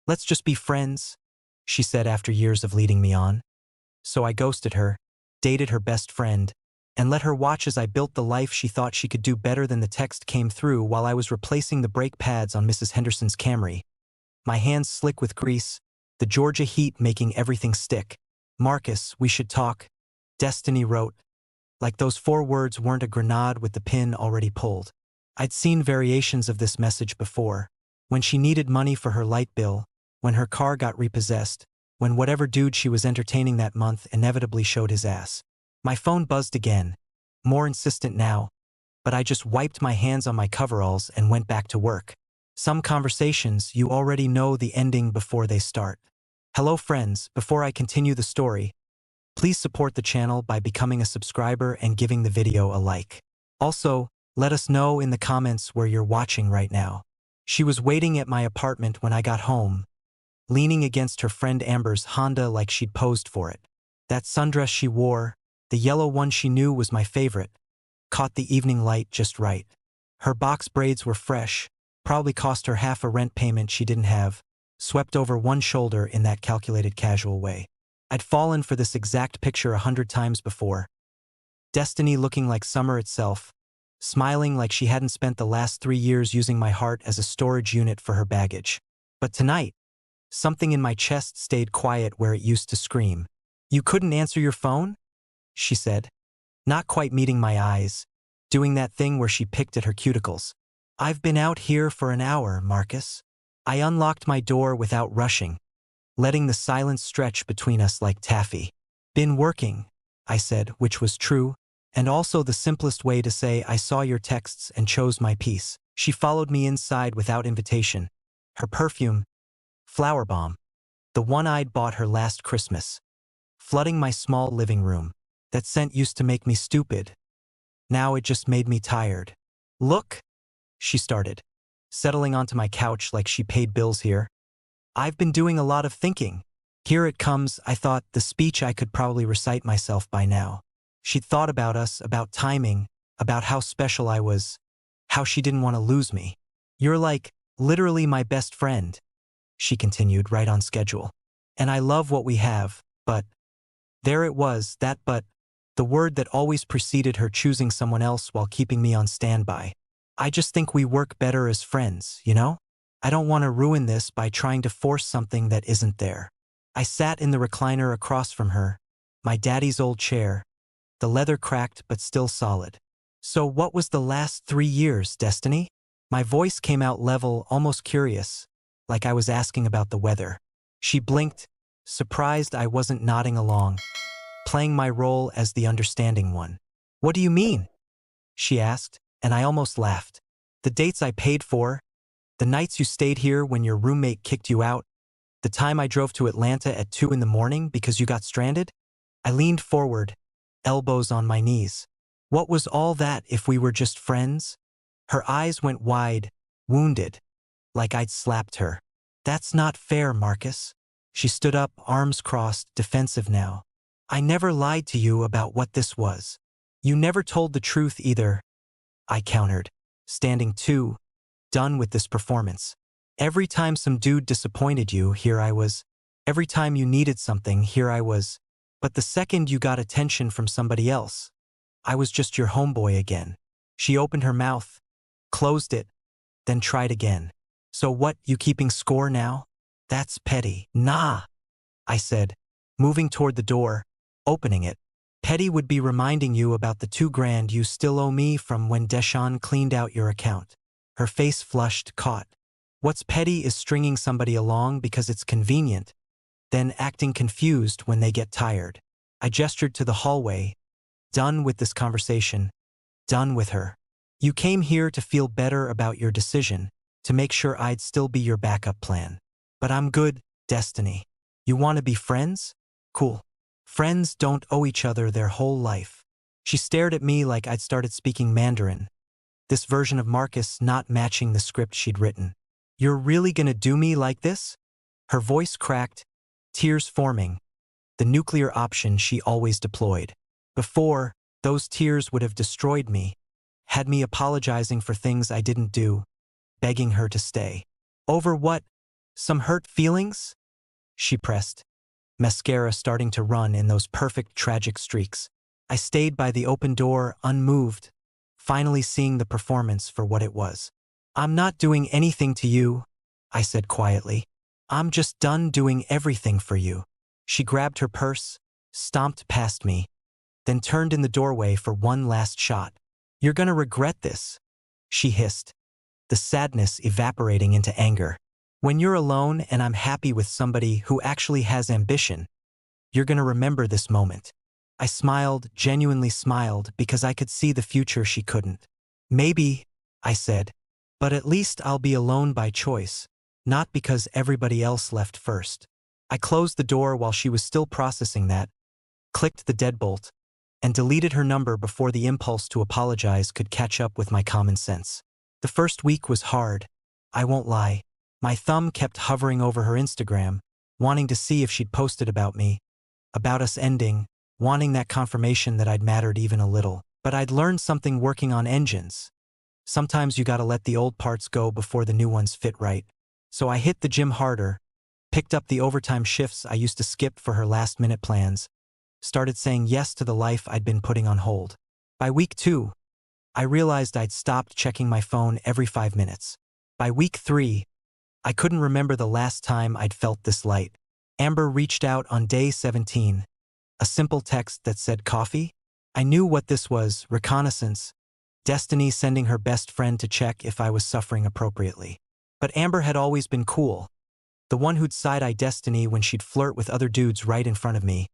Let's just be friends, she said after years of leading me on. So I ghosted her, dated her best friend, and let her watch as I built the life she thought she could do better than the text came through while I was replacing the brake pads on Mrs. Henderson's Camry. My hands slick with grease, the Georgia heat making everything stick. Marcus, we should talk, Destiny wrote. Like those 4 words weren't a grenade with the pin already pulled. I'd seen variations of this message before. When she needed money for her light bill, when her car got repossessed, when whatever dude she was entertaining that month inevitably showed his ass. My phone buzzed again, more insistent now, but I just wiped my hands on my coveralls and went back to work. Some conversations, you already know the ending before they start. Hello friends, before I continue the story, please support the channel by becoming a subscriber and giving the video a like. Also, let us know in the comments where you're watching right now. She was waiting at my apartment when I got home, leaning against her friend Amber's Honda like she'd posed for it. That sundress she wore, the yellow one she knew was my favorite, caught the evening light just right. Her box braids were fresh, probably cost her half a rent payment she didn't have, swept over one shoulder in that calculated casual way. I'd fallen for this exact picture 100 times before. Destiny looking like summer itself, smiling like she hadn't spent the last 3 years using my heart as a storage unit for her baggage. But tonight, something in my chest stayed quiet where it used to scream. You couldn't answer your phone? She said, not quite meeting my eyes, doing that thing where she picked at her cuticles. I've been out here for an hour, Marcus. I unlocked my door without rushing, letting the silence stretch between us like taffy. Been working, I said, which was true, and also the simplest way to say I saw your texts and chose my peace. She followed me inside without invitation. Her perfume, Flower Bomb, the one I'd bought her last Christmas, flooding my small living room. That scent used to make me stupid. Now it just made me tired. Look, she started, settling onto my couch like she paid bills here. I've been doing a lot of thinking. Here it comes, I thought, the speech I could probably recite myself by now. She'd thought about us, about timing, about how special I was, how she didn't want to lose me. You're like, literally my best friend, she continued, right on schedule. And I love what we have, but... There it was, that but, the word that always preceded her choosing someone else while keeping me on standby. I just think we work better as friends, you know? I don't want to ruin this by trying to force something that isn't there. I sat in the recliner across from her, my daddy's old chair, the leather cracked but still solid. So what was the last 3 years, Destiny? My voice came out level, almost curious, like I was asking about the weather. She blinked, surprised I wasn't nodding along, playing my role as the understanding one. What do you mean? She asked, and I almost laughed. The dates I paid for, the nights you stayed here when your roommate kicked you out, the time I drove to Atlanta at 2 in the morning because you got stranded? I leaned forward, elbows on my knees. What was all that if we were just friends? Her eyes went wide, wounded, like I'd slapped her. That's not fair, Marcus. She stood up, arms crossed, defensive now. I never lied to you about what this was. You never told the truth either, I countered, standing too, done with this performance. Every time some dude disappointed you, here I was. Every time you needed something, here I was. But the second you got attention from somebody else, I was just your homeboy again. She opened her mouth, closed it, then tried again. So what, you keeping score now? That's petty. Nah, I said, moving toward the door, opening it. Petty would be reminding you about the $2,000 you still owe me from when Deshawn cleaned out your account. Her face flushed, caught. What's petty is stringing somebody along because it's convenient, then acting confused when they get tired. I gestured to the hallway, done with this conversation, done with her. You came here to feel better about your decision, to make sure I'd still be your backup plan. But I'm good, Destiny. You want to be friends? Cool. Friends don't owe each other their whole life. She stared at me like I'd started speaking Mandarin, this version of Marcus not matching the script she'd written. You're really gonna do me like this? Her voice cracked, tears forming, the nuclear option she always deployed. Before, those tears would have destroyed me, had me apologizing for things I didn't do, begging her to stay. Over what? Some hurt feelings? She pressed, mascara starting to run in those perfect tragic streaks. I stayed by the open door, unmoved, finally seeing the performance for what it was. I'm not doing anything to you, I said quietly. I'm just done doing everything for you. She grabbed her purse, stomped past me, then turned in the doorway for one last shot. You're gonna regret this, she hissed, the sadness evaporating into anger. When you're alone and I'm happy with somebody who actually has ambition, you're gonna remember this moment. I smiled, genuinely smiled, because I could see the future she couldn't. Maybe, I said, but at least I'll be alone by choice, not because everybody else left first. I closed the door while she was still processing that, clicked the deadbolt, and deleted her number before the impulse to apologize could catch up with my common sense. The first week was hard, I won't lie. My thumb kept hovering over her Instagram, wanting to see if she'd posted about me, about us ending, wanting that confirmation that I'd mattered even a little. But I'd learned something working on engines. Sometimes you gotta let the old parts go before the new ones fit right. So I hit the gym harder, picked up the overtime shifts I used to skip for her last-minute plans, started saying yes to the life I'd been putting on hold. By week 2, I realized I'd stopped checking my phone every 5 minutes. By week 3, I couldn't remember the last time I'd felt this light. Amber reached out on day 17, a simple text that said coffee. I knew what this was, reconnaissance, destiny sending her best friend to check if I was suffering appropriately. But Amber had always been cool, the one who'd side-eye Destiny when she'd flirt with other dudes right in front of me,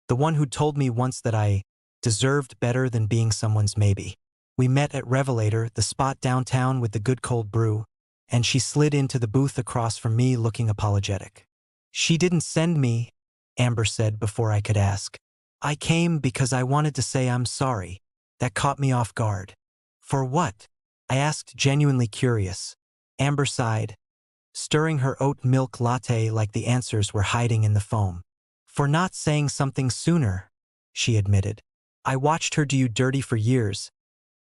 the one who'd told me once that I deserved better than being someone's maybe. We met at Revelator, the spot downtown with the good cold brew, and she slid into the booth across from me looking apologetic. She didn't send me, Amber said before I could ask. I came because I wanted to say I'm sorry. That caught me off guard. For what? I asked, genuinely curious. Amber sighed, stirring her oat milk latte like the answers were hiding in the foam. For not saying something sooner, she admitted. I watched her do you dirty for years,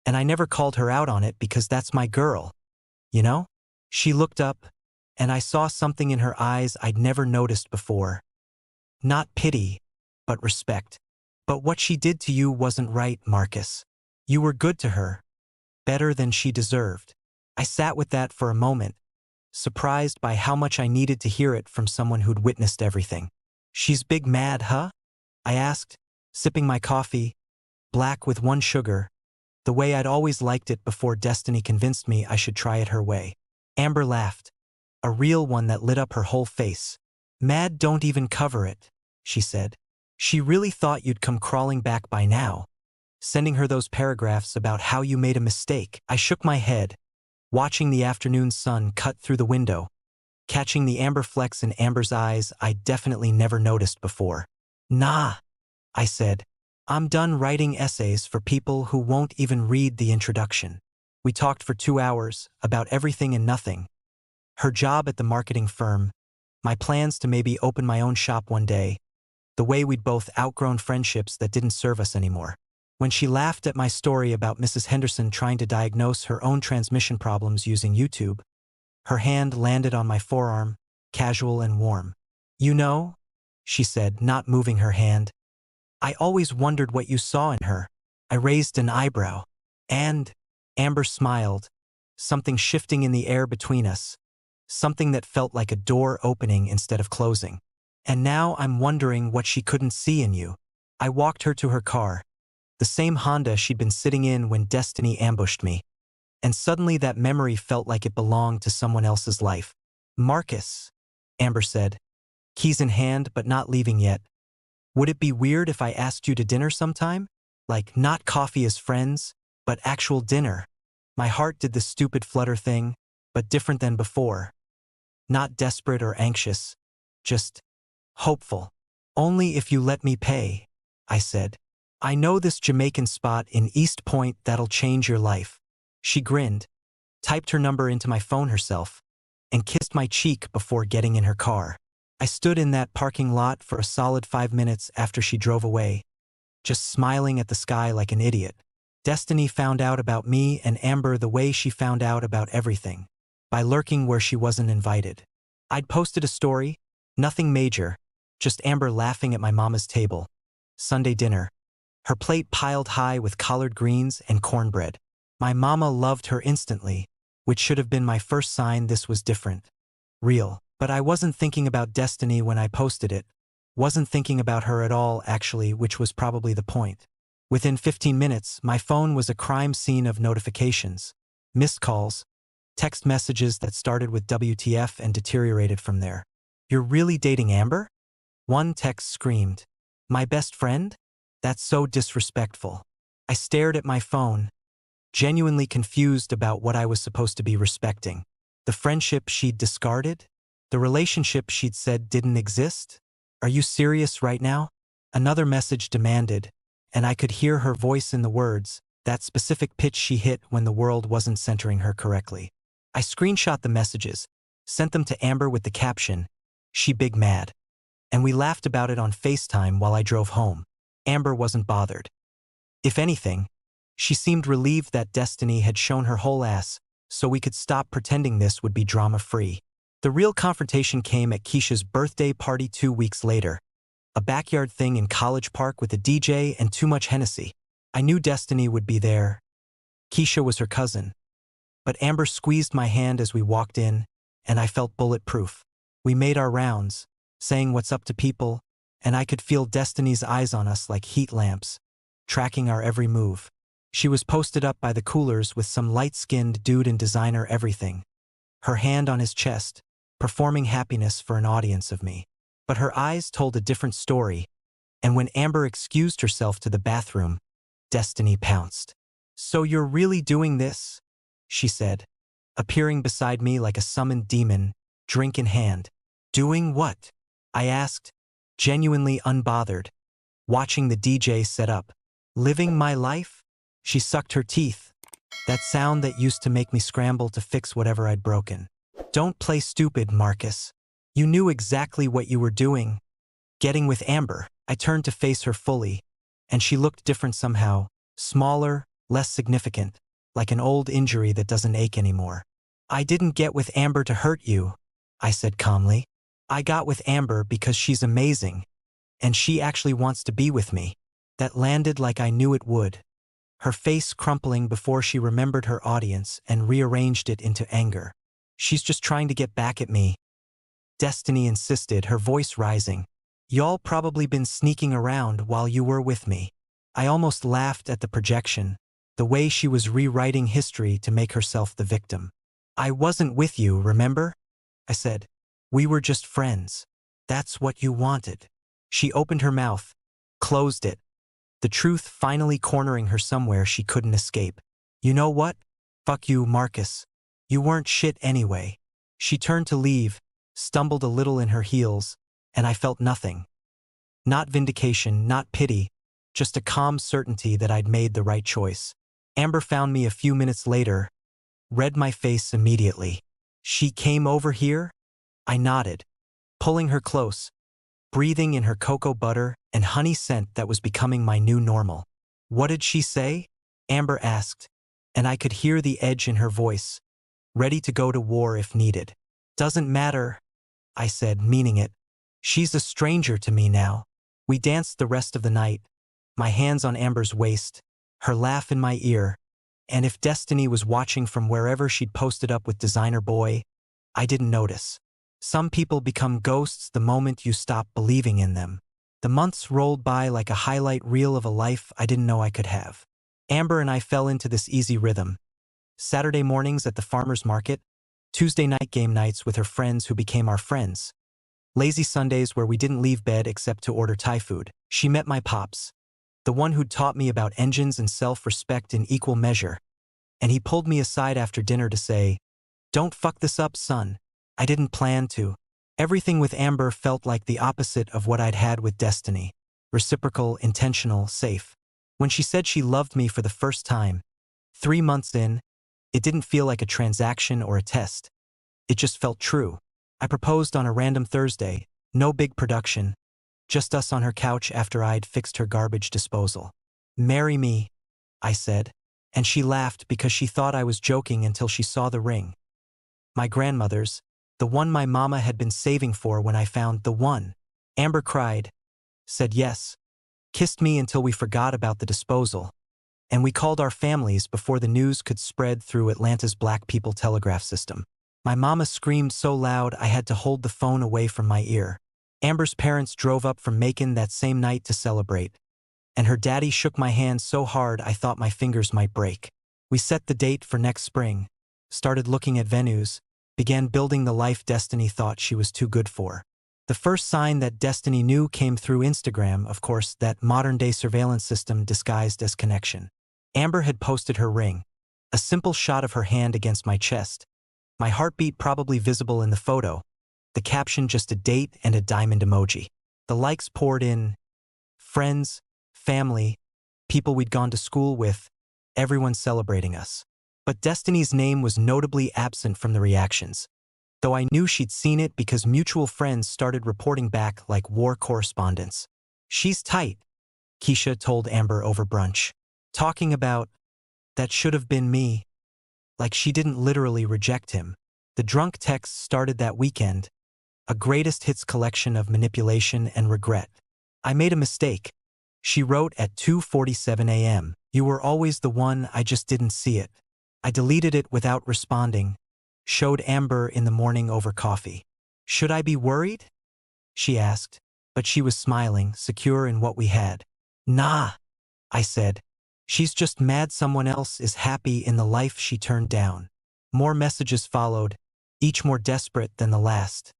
and I never called her out on it because that's my girl. You know? She looked up, and I saw something in her eyes I'd never noticed before. Not pity, but respect. But what she did to you wasn't right, Marcus. You were good to her. Better than she deserved. I sat with that for a moment, surprised by how much I needed to hear it from someone who'd witnessed everything. She's big mad, huh? I asked, sipping my coffee, black with 1 sugar, the way I'd always liked it before Destiny convinced me I should try it her way. Amber laughed, a real one that lit up her whole face. Mad don't even cover it, she said. She really thought you'd come crawling back by now, sending her those paragraphs about how you made a mistake. I shook my head, watching the afternoon sun cut through the window, catching the amber flecks in Amber's eyes I'd definitely never noticed before. Nah, I said. I'm done writing essays for people who won't even read the introduction. We talked for 2 hours about everything and nothing. Her job at the marketing firm, my plans to maybe open my own shop one day, the way we'd both outgrown friendships that didn't serve us anymore. When she laughed at my story about Mrs. Henderson trying to diagnose her own transmission problems using YouTube, her hand landed on my forearm, casual and warm. You know, she said, not moving her hand, I always wondered what you saw in her. I raised an eyebrow. And, Amber smiled, something shifting in the air between us, something that felt like a door opening instead of closing. And now I'm wondering what she couldn't see in you. I walked her to her car, the same Honda she'd been sitting in when Destiny ambushed me. And suddenly that memory felt like it belonged to someone else's life. Marcus, Amber said, keys in hand but not leaving yet. Would it be weird if I asked you to dinner sometime? Like, not coffee as friends, but actual dinner. My heart did the stupid flutter thing, but different than before. Not desperate or anxious, just hopeful. Only if you let me pay, I said. I know this Jamaican spot in East Point that'll change your life. She grinned, typed her number into my phone herself, and kissed my cheek before getting in her car. I stood in that parking lot for a solid 5 minutes after she drove away, just smiling at the sky like an idiot. Destiny found out about me and Amber the way she found out about everything, by lurking where she wasn't invited. I'd posted a story, nothing major, just Amber laughing at my mama's table. Sunday dinner. Her plate piled high with collard greens and cornbread. My mama loved her instantly, which should have been my first sign this was different. Real. But I wasn't thinking about Destiny when I posted it. Wasn't thinking about her at all, actually, which was probably the point. Within 15 minutes, my phone was a crime scene of notifications. Missed calls, text messages that started with WTF and deteriorated from there. "You're really dating Amber?" One text screamed. "My best friend? That's so disrespectful." I stared at my phone, genuinely confused about what I was supposed to be respecting. The friendship she'd discarded? The relationship she'd said didn't exist? "Are you serious right now?" Another message demanded, and I could hear her voice in the words, that specific pitch she hit when the world wasn't centering her correctly. I screenshot the messages, sent them to Amber with the caption, "She big mad." And we laughed about it on FaceTime while I drove home. Amber wasn't bothered. If anything, she seemed relieved that Destiny had shown her whole ass, so we could stop pretending this would be drama-free. The real confrontation came at Keisha's birthday party 2 weeks later. A backyard thing in College Park with a DJ and too much Hennessy. I knew Destiny would be there. Keisha was her cousin. But Amber squeezed my hand as we walked in, and I felt bulletproof. We made our rounds, saying what's up to people, and I could feel Destiny's eyes on us like heat lamps, tracking our every move. She was posted up by the coolers with some light-skinned dude in designer everything, her hand on his chest, performing happiness for an audience of me. But her eyes told a different story, and when Amber excused herself to the bathroom, Destiny pounced. "So you're really doing this?" she said, appearing beside me like a summoned demon, drink in hand. "Doing what?" I asked, genuinely unbothered, watching the DJ set up. "Living my life?" She sucked her teeth, that sound that used to make me scramble to fix whatever I'd broken. "Don't play stupid, Marcus. You knew exactly what you were doing. Getting with Amber." I turned to face her fully, and she looked different somehow, smaller, less significant, like an old injury that doesn't ache anymore. "I didn't get with Amber to hurt you," I said calmly. "I got with Amber because she's amazing, and she actually wants to be with me." That landed like I knew it would, her face crumpling before she remembered her audience and rearranged it into anger. "She's just trying to get back at me," Destiny insisted, her voice rising. "Y'all probably been sneaking around while you were with me." I almost laughed at the projection, the way she was rewriting history to make herself the victim. "I wasn't with you, remember?" I said. "We were just friends. That's what you wanted." She opened her mouth, closed it, the truth finally cornering her somewhere she couldn't escape. "You know what? Fuck you, Marcus. You weren't shit anyway." She turned to leave, stumbled a little in her heels, and I felt nothing. Not vindication, not pity, just a calm certainty that I'd made the right choice. Amber found me a few minutes later, read my face immediately. "She came over here?" I nodded, pulling her close, breathing in her cocoa butter and honey scent that was becoming my new normal. "What did she say?" Amber asked, and I could hear the edge in her voice, ready to go to war if needed. "Doesn't matter," I said, meaning it. "She's a stranger to me now." We danced the rest of the night, my hands on Amber's waist, her laugh in my ear, and if Destiny was watching from wherever she'd posted up with Designer Boy, I didn't notice. Some people become ghosts the moment you stop believing in them. The months rolled by like a highlight reel of a life I didn't know I could have. Amber and I fell into this easy rhythm. Saturday mornings at the farmer's market, Tuesday night game nights with her friends who became our friends. Lazy Sundays where we didn't leave bed except to order Thai food. She met my pops, the one who'd taught me about engines and self-respect in equal measure, and he pulled me aside after dinner to say, "Don't fuck this up, son." I didn't plan to. Everything with Amber felt like the opposite of what I'd had with Destiny. Reciprocal, intentional, safe. When she said she loved me for the first time, 3 months in, it didn't feel like a transaction or a test. It just felt true. I proposed on a random Thursday, no big production, just us on her couch after I'd fixed her garbage disposal. "Marry me," I said, and she laughed because she thought I was joking until she saw the ring. My grandmother's, The one my mama had been saving for when I found the one. Amber cried, said yes, kissed me until we forgot about the disposal, and we called our families before the news could spread through Atlanta's black people telegraph system. My mama screamed so loud I had to hold the phone away from my ear. Amber's parents drove up from Macon that same night to celebrate, and her daddy shook my hand so hard I thought my fingers might break. We set the date for next spring, started looking at venues, began building the life Destiny thought she was too good for. The first sign that Destiny knew came through Instagram, of course, that modern-day surveillance system disguised as connection. Amber had posted her ring, a simple shot of her hand against my chest, my heartbeat probably visible in the photo, the caption just a date and a diamond emoji. The likes poured in. Friends, family, people we'd gone to school with, everyone celebrating us. But Destiny's name was notably absent from the reactions, though I knew she'd seen it because mutual friends started reporting back like war correspondents. "She's tight," Keisha told Amber over brunch, talking about, "that should have been me," like she didn't literally reject him. The drunk texts started that weekend, a greatest hits collection of manipulation and regret. "I made a mistake," she wrote at 2:47 a.m. "You were always the one, I just didn't see it." I deleted it without responding, showed Amber in the morning over coffee. "Should I be worried?" she asked, but she was smiling, secure in what we had. "Nah," I said. "She's just mad someone else is happy in the life she turned down." More messages followed, each more desperate than the last.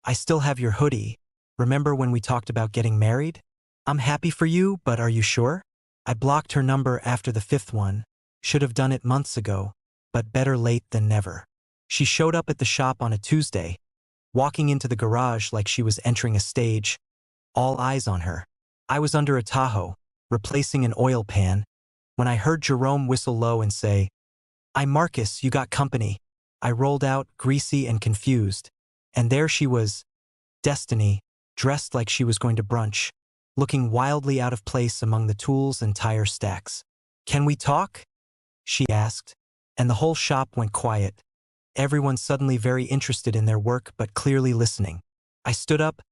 "I still have your hoodie. Remember when we talked about getting married? I'm happy for you, but are you sure?" I blocked her number after the fifth one. Should have done it months ago, but better late than never. She showed up at the shop on a Tuesday, walking into the garage like she was entering a stage, all eyes on her. I was under a Tahoe, replacing an oil pan, when I heard Jerome whistle low and say, "I'm Marcus, you got company." I rolled out, greasy and confused, and there she was, Destiny, dressed like she was going to brunch, looking wildly out of place among the tools and tire stacks. "Can we talk?" she asked, and the whole shop went quiet, everyone suddenly very interested in their work but clearly listening. I stood up,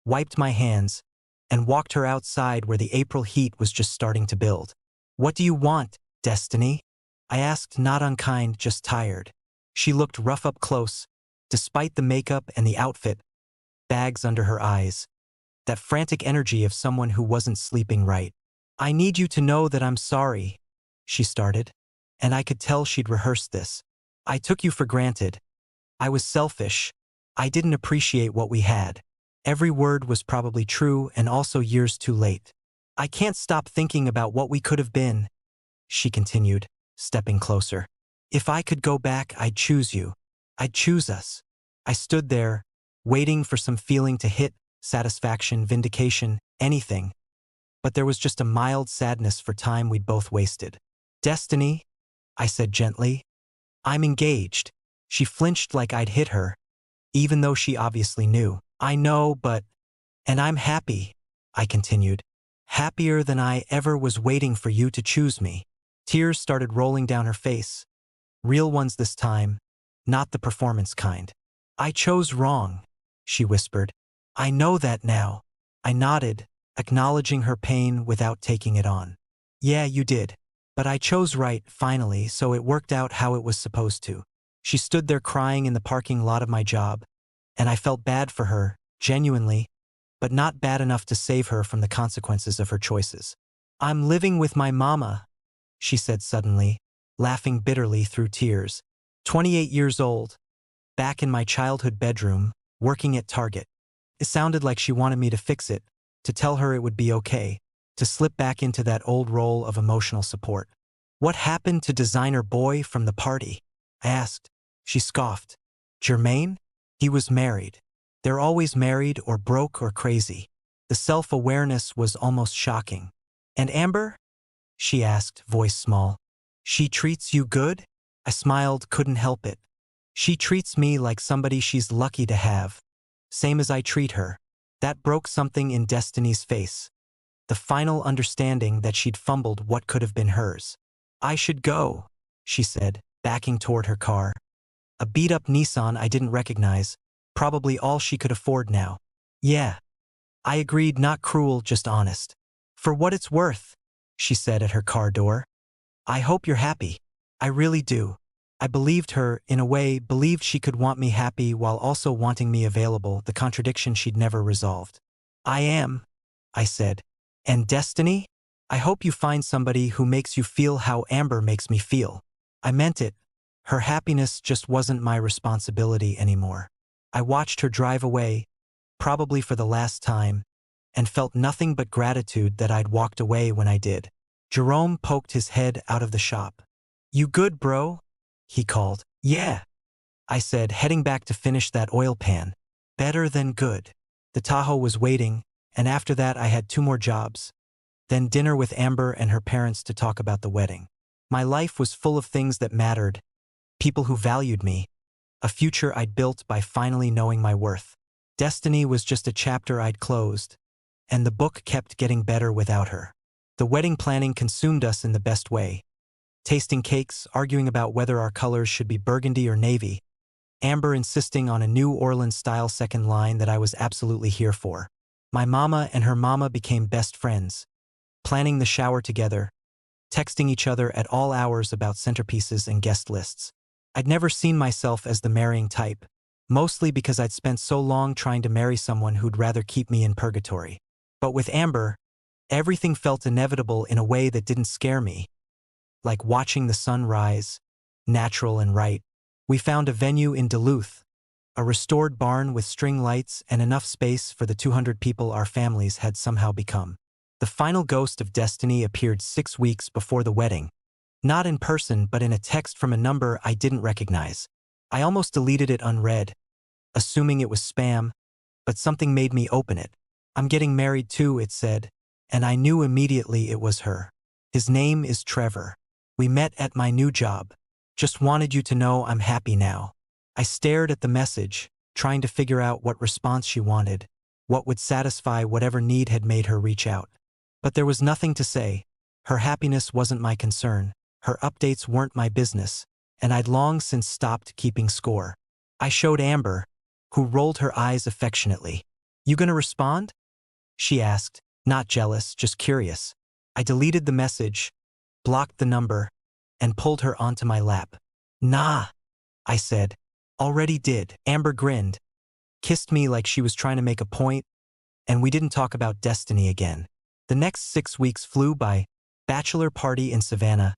wiped my hands, and walked her outside where the April heat was just starting to build. "What do you want, Destiny?" I asked, not unkind, just tired. She looked rough up close, despite the makeup and the outfit, bags under her eyes, that frantic energy of someone who wasn't sleeping right. "I need you to know that I'm sorry," she started, and I could tell she'd rehearsed this. "I took you for granted. I was selfish. I didn't appreciate what we had." Every word was probably true and also years too late. "I can't stop thinking about what we could have been," she continued, stepping closer. "If I could go back, I'd choose you. I'd choose us." I stood there, waiting for some feeling to hit, satisfaction, vindication, anything. But there was just a mild sadness for time we'd both wasted. "Destiny," I said gently, "I'm engaged." She flinched like I'd hit her, even though she obviously knew. "I know, but—" "And I'm happy," I continued. "Happier than I ever was waiting for you to choose me." Tears started rolling down her face. Real ones this time, not the performance kind. "I chose wrong," she whispered. "I know that now." I nodded, acknowledging her pain without taking it on. "Yeah, you did. But I chose right, finally, so it worked out how it was supposed to." She stood there crying in the parking lot of my job, and I felt bad for her, genuinely, but not bad enough to save her from the consequences of her choices. "I'm living with my mama," she said suddenly, laughing bitterly through tears. 28 years old, back in my childhood bedroom, working at Target. It sounded like she wanted me to fix it, to tell her it would be okay, to slip back into that old role of emotional support. "What happened to designer boy from the party?" I asked. She scoffed. "Jermaine? He was married. They're always married or broke or crazy." The self-awareness was almost shocking. "And Amber?" she asked, voice small. "She treats you good?" I smiled, couldn't help it. "She treats me like somebody she's lucky to have. Same as I treat her." That broke something in Destiny's face. The final understanding that she'd fumbled what could have been hers. "I should go," she said, backing toward her car. A beat-up Nissan I didn't recognize, Probably all she could afford now. Yeah. I agreed, not cruel, just honest. For what it's worth, she said at her car door. I hope you're happy. I really do. I believed her, in a way, believed she could want me happy while also wanting me available, the contradiction she'd never resolved. I am, I said. And destiny? I hope you find somebody who makes you feel how Amber makes me feel. I meant it. Her happiness just wasn't my responsibility anymore. I watched her drive away, probably for the last time, and felt nothing but gratitude that I'd walked away when I did. Jerome poked his head out of the shop. You good, bro? He called. Yeah, I said, heading back to finish that oil pan. Better than good. The Tahoe was waiting, and after that I had 2 more jobs. Then dinner with Amber and her parents to talk about the wedding. My life was full of things that mattered, people who valued me, a future I'd built by finally knowing my worth. Destiny was just a chapter I'd closed, and the book kept getting better without her. The wedding planning consumed us in the best way. Tasting cakes, arguing about whether our colors should be burgundy or navy, Amber insisting on a New Orleans-style second line that I was absolutely here for. My mama and her mama became best friends, planning the shower together, texting each other at all hours about centerpieces and guest lists. I'd never seen myself as the marrying type, mostly because I'd spent so long trying to marry someone who'd rather keep me in purgatory. But with Amber, everything felt inevitable in a way that didn't scare me. Like watching the sun rise, natural and right. We found a venue in Duluth, a restored barn with string lights and enough space for the 200 people our families had somehow become. The final ghost of destiny appeared 6 weeks before the wedding. Not in person, but in a text from a number I didn't recognize. I almost deleted it unread, assuming it was spam, but something made me open it. I'm getting married too, it said, and I knew immediately it was her. His name is Trevor. We met at my new job. Just wanted you to know I'm happy now. I stared at the message, trying to figure out what response she wanted, what would satisfy whatever need had made her reach out. But there was nothing to say. Her happiness wasn't my concern. Her updates weren't my business, and I'd long since stopped keeping score. I showed Amber, who rolled her eyes affectionately. You gonna respond? She asked, not jealous, just curious. I deleted the message, blocked the number, and pulled her onto my lap. Nah, I said. Already did. Amber grinned, kissed me like she was trying to make a point, and we didn't talk about destiny again. The next 6 weeks flew by. Bachelor party in Savannah,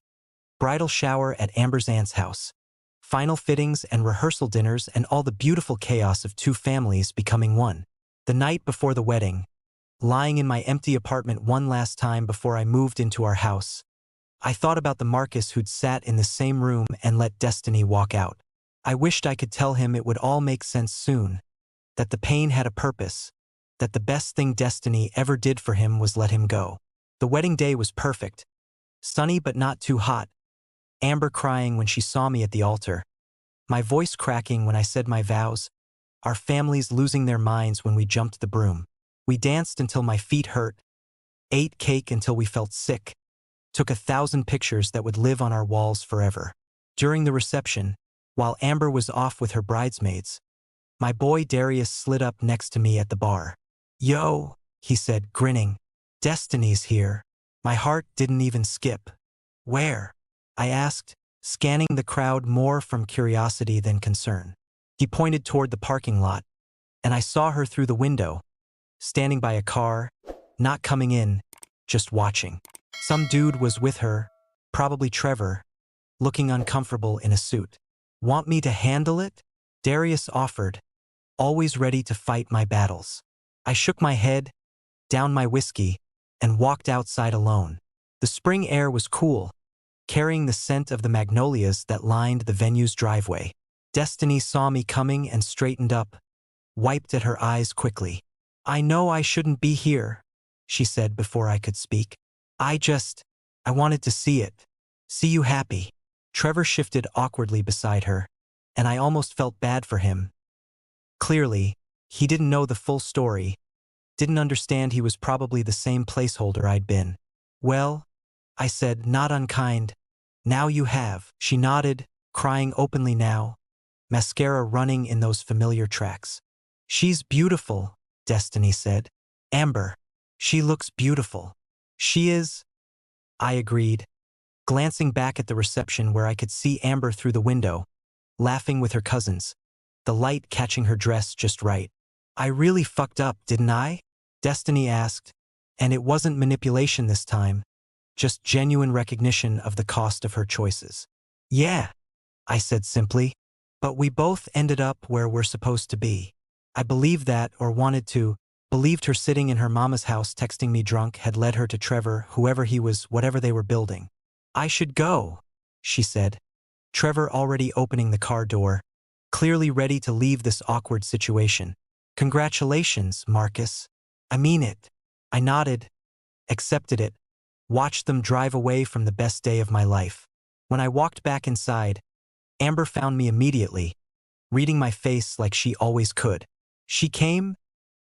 bridal shower at Amber's aunt's house, final fittings and rehearsal dinners, and all the beautiful chaos of 2 families becoming one. The night before the wedding, lying in my empty apartment one last time before I moved into our house, I thought about the Marcus who'd sat in the same room and let destiny walk out. I wished I could tell him it would all make sense soon, that the pain had a purpose, that the best thing destiny ever did for him was let him go. The wedding day was perfect, sunny but not too hot, Amber crying when she saw me at the altar, my voice cracking when I said my vows, our families losing their minds when we jumped the broom. We danced until my feet hurt, ate cake until we felt sick, took 1,000 pictures that would live on our walls forever. During the reception, while Amber was off with her bridesmaids, my boy Darius slid up next to me at the bar. Yo, he said, grinning. Destiny's here. My heart didn't even skip. Where? I asked, scanning the crowd more from curiosity than concern. He pointed toward the parking lot, and I saw her through the window, standing by a car, not coming in, just watching. Some dude was with her, probably Trevor, looking uncomfortable in a suit. Want me to handle it? Darius offered, always ready to fight my battles. I shook my head, downed my whiskey, and walked outside alone. The spring air was cool, carrying the scent of the magnolias that lined the venue's driveway. Destiny saw me coming and straightened up, wiped at her eyes quickly. I know I shouldn't be here, she said before I could speak. I wanted to see it. See you happy. Trevor shifted awkwardly beside her, and I almost felt bad for him. Clearly, he didn't know the full story, didn't understand he was probably the same placeholder I'd been. Well, I said, not unkind. Now you have. She nodded, crying openly now, mascara running in those familiar tracks. She's beautiful, Destiny said. Amber. She looks beautiful. She is. I agreed, glancing back at the reception where I could see Amber through the window, laughing with her cousins, the light catching her dress just right. I really fucked up, didn't I? Destiny asked, and it wasn't manipulation this time, just genuine recognition of the cost of her choices. Yeah, I said simply, but we both ended up where we're supposed to be. I believed that, or wanted to, believed her sitting in her mama's house texting me drunk had led her to Trevor, whoever he was, whatever they were building. I should go, she said, Trevor already opening the car door, clearly ready to leave this awkward situation. Congratulations, Marcus. I mean it. I nodded, accepted it, watched them drive away from the best day of my life. When I walked back inside, Amber found me immediately, reading my face like she always could. She came?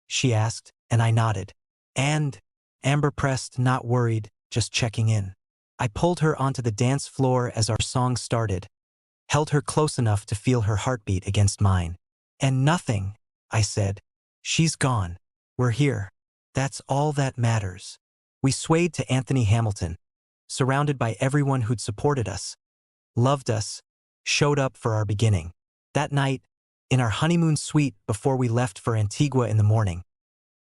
She asked, and I nodded. And? Amber pressed, not worried, just checking in. I pulled her onto the dance floor as our song started, held her close enough to feel her heartbeat against mine. And nothing, I said. She's gone. We're here. That's all that matters. We swayed to Anthony Hamilton, surrounded by everyone who'd supported us, loved us, showed up for our beginning. That night, in our honeymoon suite before we left for Antigua in the morning,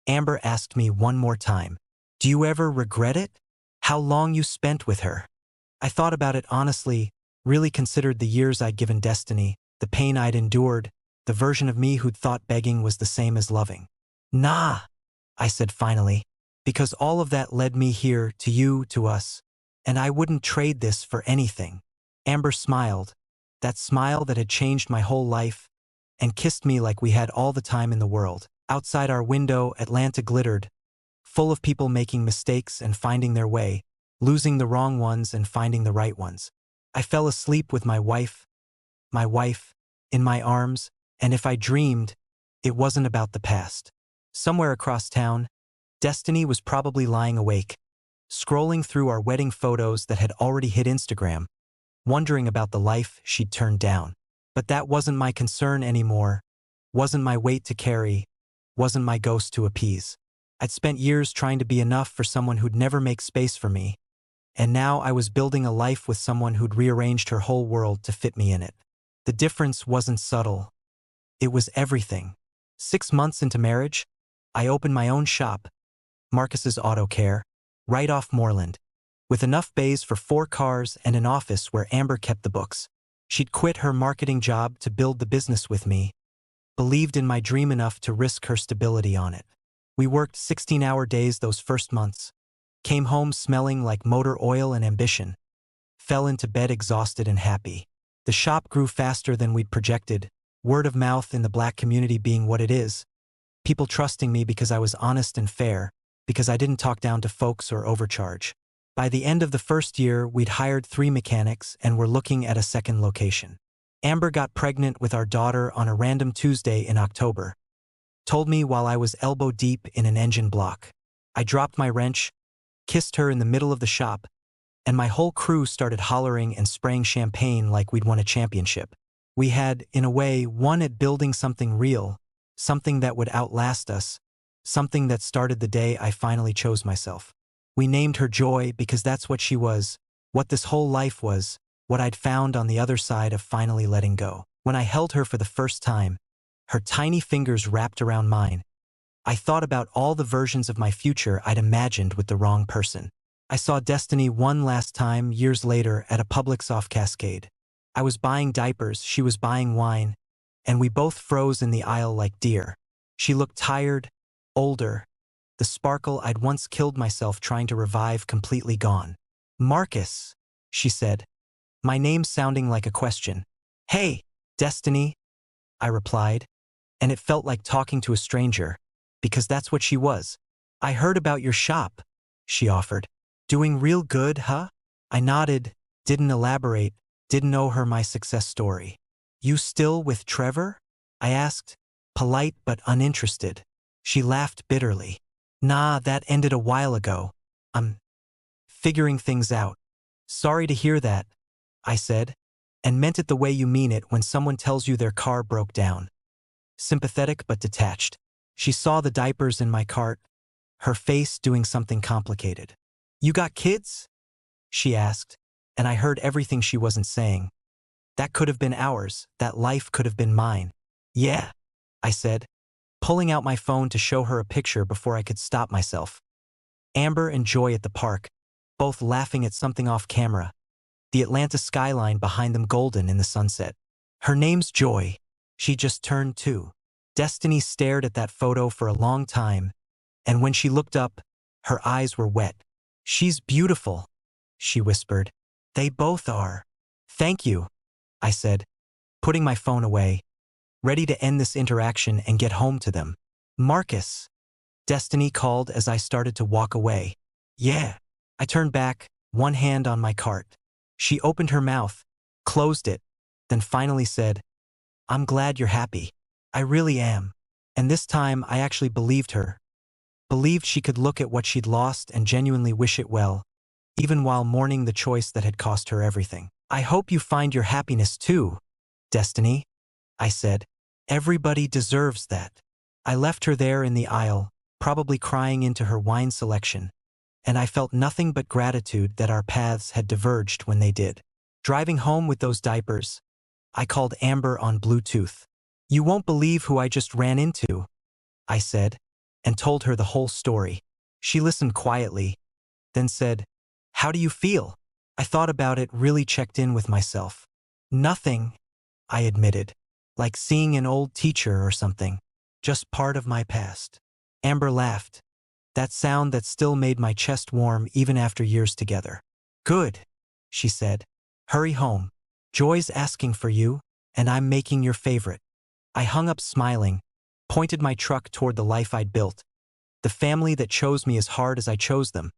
Amber asked me one more time, "Do you ever regret it? How long you spent with her?" I thought about it honestly, really considered the years I'd given Destiny, the pain I'd endured, the version of me who'd thought begging was the same as loving. Nah, I said finally, because all of that led me here, to you, to us, and I wouldn't trade this for anything. Amber smiled, that smile that had changed my whole life, and kissed me like we had all the time in the world. Outside our window, Atlanta glittered, full of people making mistakes and finding their way, losing the wrong ones and finding the right ones. I fell asleep with my wife, in my arms, and if I dreamed, it wasn't about the past. Somewhere across town, Destiny was probably lying awake, scrolling through our wedding photos that had already hit Instagram, wondering about the life she'd turned down. But that wasn't my concern anymore, wasn't my weight to carry, wasn't my ghost to appease. I'd spent years trying to be enough for someone who'd never make space for me, and now I was building a life with someone who'd rearranged her whole world to fit me in it. The difference wasn't subtle. It was everything. 6 months into marriage, I opened my own shop, Marcus's Auto Care, right off Moreland, with enough bays for 4 cars and an office where Amber kept the books. She'd quit her marketing job to build the business with me, believed in my dream enough to risk her stability on it. We worked 16-hour days those first months, came home smelling like motor oil and ambition, fell into bed exhausted and happy. The shop grew faster than we'd projected, word of mouth in the Black community being what it is, people trusting me because I was honest and fair, because I didn't talk down to folks or overcharge. By the end of the first year, we'd hired 3 mechanics and were looking at a second location. Amber got pregnant with our daughter on a random Tuesday in October, told me while I was elbow deep in an engine block. I dropped my wrench, kissed her in the middle of the shop, and my whole crew started hollering and spraying champagne like we'd won a championship. We had, in a way, won at building something real, something that would outlast us, something that started the day I finally chose myself. We named her Joy because that's what she was, what this whole life was, what I'd found on the other side of finally letting go. When I held her for the first time, her tiny fingers wrapped around mine, I thought about all the versions of my future I'd imagined with the wrong person. I saw Destiny one last time years later at a Publix off Cascade. I was buying diapers, she was buying wine, and we both froze in the aisle like deer. She looked tired, older, the sparkle I'd once killed myself trying to revive completely gone. Marcus, she said, my name sounding like a question. Hey, Destiny, I replied, and it felt like talking to a stranger, because that's what she was. I heard about your shop, she offered. Doing real good, huh? I nodded, didn't elaborate, didn't owe her my success story. You still with Trevor? I asked, polite but uninterested. She laughed bitterly. Nah, that ended a while ago. I'm figuring things out. Sorry to hear that, I said, and meant it the way you mean it when someone tells you their car broke down. sympathetic but detached. She saw the diapers in my cart, her face doing something complicated. "You got kids?" she asked, and I heard everything she wasn't saying. That could have been ours, that life could have been mine. "Yeah," I said, pulling out my phone to show her a picture before I could stop myself. Amber and Joy at the park, both laughing at something off camera. The Atlanta skyline behind them golden in the sunset. "Her name's Joy. She just turned 2. Destiny stared at that photo for a long time, and when she looked up, her eyes were wet. "She's beautiful," she whispered. "They both are." "Thank you," I said, putting my phone away, ready to end this interaction and get home to them. "Marcus," Destiny called as I started to walk away. "Yeah." I turned back, one hand on my cart. She opened her mouth, closed it, then finally said, "I'm glad you're happy. I really am." And this time I actually believed her. Believed she could look at what she'd lost and genuinely wish it well, even while mourning the choice that had cost her everything. "I hope you find your happiness too, Destiny," I said. "Everybody deserves that." I left her there in the aisle, probably crying into her wine selection, and I felt nothing but gratitude that our paths had diverged when they did. Driving home with those diapers, I called Amber on Bluetooth. "You won't believe who I just ran into," I said, and told her the whole story. She listened quietly, then said, "How do you feel?" I thought about it, really checked in with myself. "Nothing," I admitted. "Like seeing an old teacher or something. Just part of my past." Amber laughed. That sound that still made my chest warm even after years together. "Good," she said. "Hurry home. Joy's asking for you, and I'm making your favorite." I hung up smiling, pointed my truck toward the life I'd built. The family that chose me as hard as I chose them.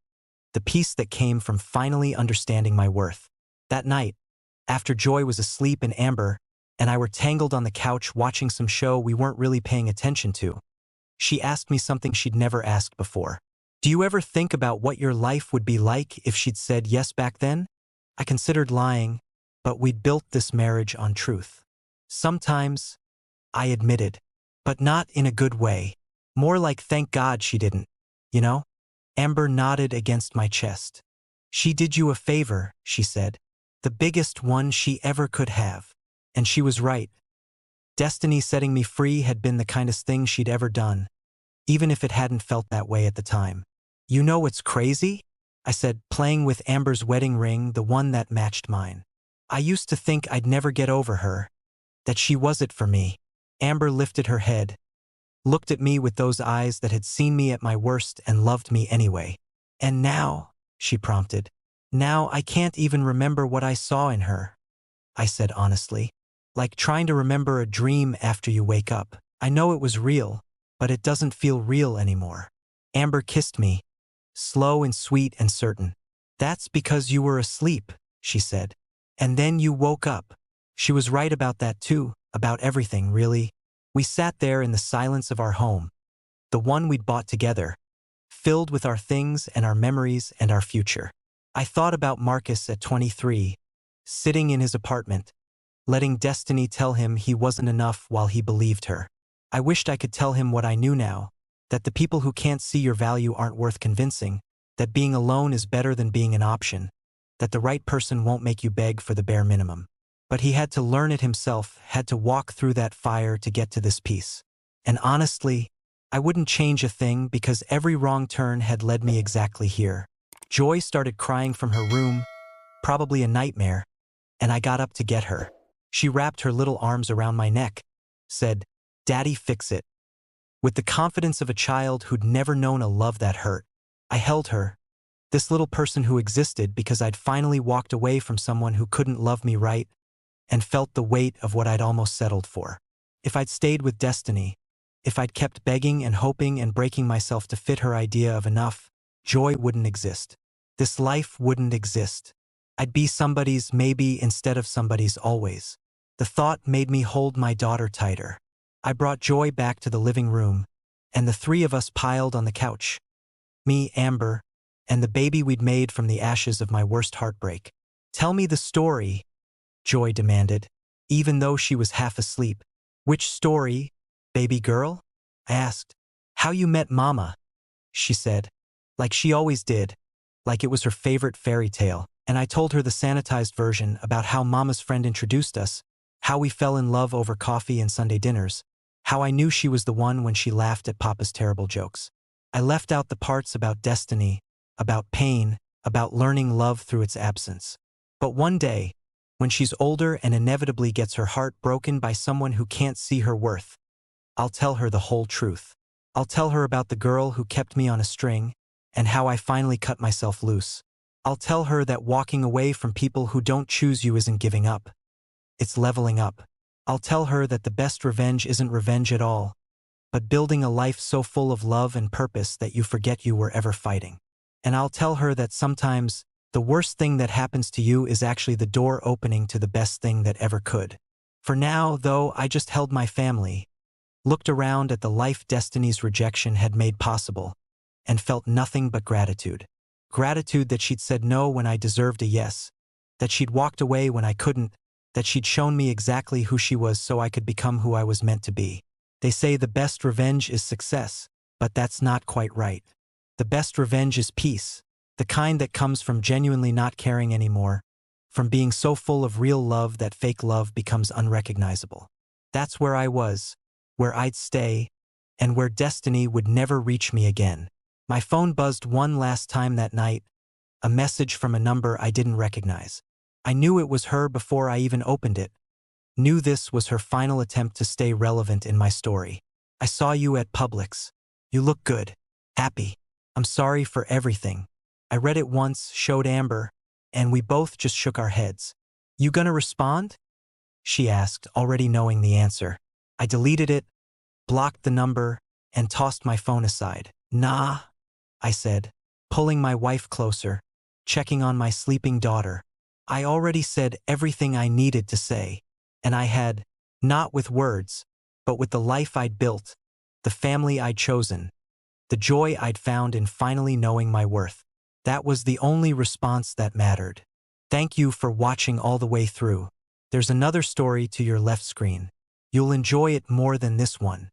The peace that came from finally understanding my worth. That night, after Joy was asleep and Amber and I were tangled on the couch watching some show we weren't really paying attention to, she asked me something she'd never asked before. "Do you ever think about what your life would be like if she'd said yes back then?" I considered lying, but we'd built this marriage on truth. "Sometimes," I admitted, "but not in a good way. More like thank God she didn't, you know?" Amber nodded against my chest. "She did you a favor," she said. "The biggest one she ever could have." And she was right. Destiny setting me free had been the kindest thing she'd ever done, even if it hadn't felt that way at the time. "You know what's crazy?" I said, playing with Amber's wedding ring, the one that matched mine. "I used to think I'd never get over her, that she was it for me." Amber lifted her head, looked at me with those eyes that had seen me at my worst and loved me anyway. "And now," she prompted, "now I can't even remember what I saw in her," I said honestly. "Like trying to remember a dream after you wake up. I know it was real, but it doesn't feel real anymore." Amber kissed me, slow and sweet and certain. "That's because you were asleep," she said. "And then you woke up." She was right about that too, about everything, really. We sat there in the silence of our home, the one we'd bought together, filled with our things and our memories and our future. I thought about Marcus at 23, sitting in his apartment, letting Destiny tell him he wasn't enough while he believed her. I wished I could tell him what I knew now, that the people who can't see your value aren't worth convincing, that being alone is better than being an option, that the right person won't make you beg for the bare minimum. But he had to learn it himself, had to walk through that fire to get to this peace. And honestly, I wouldn't change a thing because every wrong turn had led me exactly here. Joy started crying from her room, probably a nightmare, and I got up to get her. She wrapped her little arms around my neck, said, "Daddy, fix it." With the confidence of a child who'd never known a love that hurt, I held her, this little person who existed because I'd finally walked away from someone who couldn't love me right, and felt the weight of what I'd almost settled for. If I'd stayed with Destiny, if I'd kept begging and hoping and breaking myself to fit her idea of enough, Joy wouldn't exist. This life wouldn't exist. I'd be somebody's maybe instead of somebody's always. The thought made me hold my daughter tighter. I brought Joy back to the living room, and the three of us piled on the couch. Me, Amber, and the baby we'd made from the ashes of my worst heartbreak. "Tell me the story," Joy demanded, even though she was half asleep. "Which story, Baby girl? I asked. How you met Mama? She said. Like she always did. Like it was her favorite fairy tale. And I told her the sanitized version about how Mama's friend introduced us, how we fell in love over coffee and Sunday dinners, how I knew she was the one when she laughed at Papa's terrible jokes. I left out the parts about destiny, about pain, about learning love through its absence. But one day, when she's older and inevitably gets her heart broken by someone who can't see her worth, I'll tell her the whole truth. I'll tell her about the girl who kept me on a string and how I finally cut myself loose. I'll tell her that walking away from people who don't choose you isn't giving up. It's leveling up. I'll tell her that the best revenge isn't revenge at all, but building a life so full of love and purpose that you forget you were ever fighting. And I'll tell her that sometimes the worst thing that happens to you is actually the door opening to the best thing that ever could. For now, though, I just held my family, looked around at the life destiny's rejection had made possible, and felt nothing but gratitude. Gratitude that she'd said no when I deserved a yes, that she'd walked away when I couldn't, that she'd shown me exactly who she was so I could become who I was meant to be. They say the best revenge is success, but that's not quite right. The best revenge is peace, the kind that comes from genuinely not caring anymore, from being so full of real love that fake love becomes unrecognizable. That's where I was, where I'd stay, and where destiny would never reach me again. My phone buzzed one last time that night, a message from a number I didn't recognize. I knew it was her before I even opened it. Knew this was her final attempt to stay relevant in my story. I saw you at Publix. You look good. Happy. I'm sorry for everything. I read it once, showed Amber, and we both just shook our heads. You gonna respond? She asked, already knowing the answer. I deleted it, blocked the number, and tossed my phone aside. Nah, I said, pulling my wife closer, checking on my sleeping daughter. I already said everything I needed to say. And I had, not with words, but with the life I'd built, the family I'd chosen, the joy I'd found in finally knowing my worth. That was the only response that mattered. Thank you for watching all the way through. There's another story to your left screen. You'll enjoy it more than this one.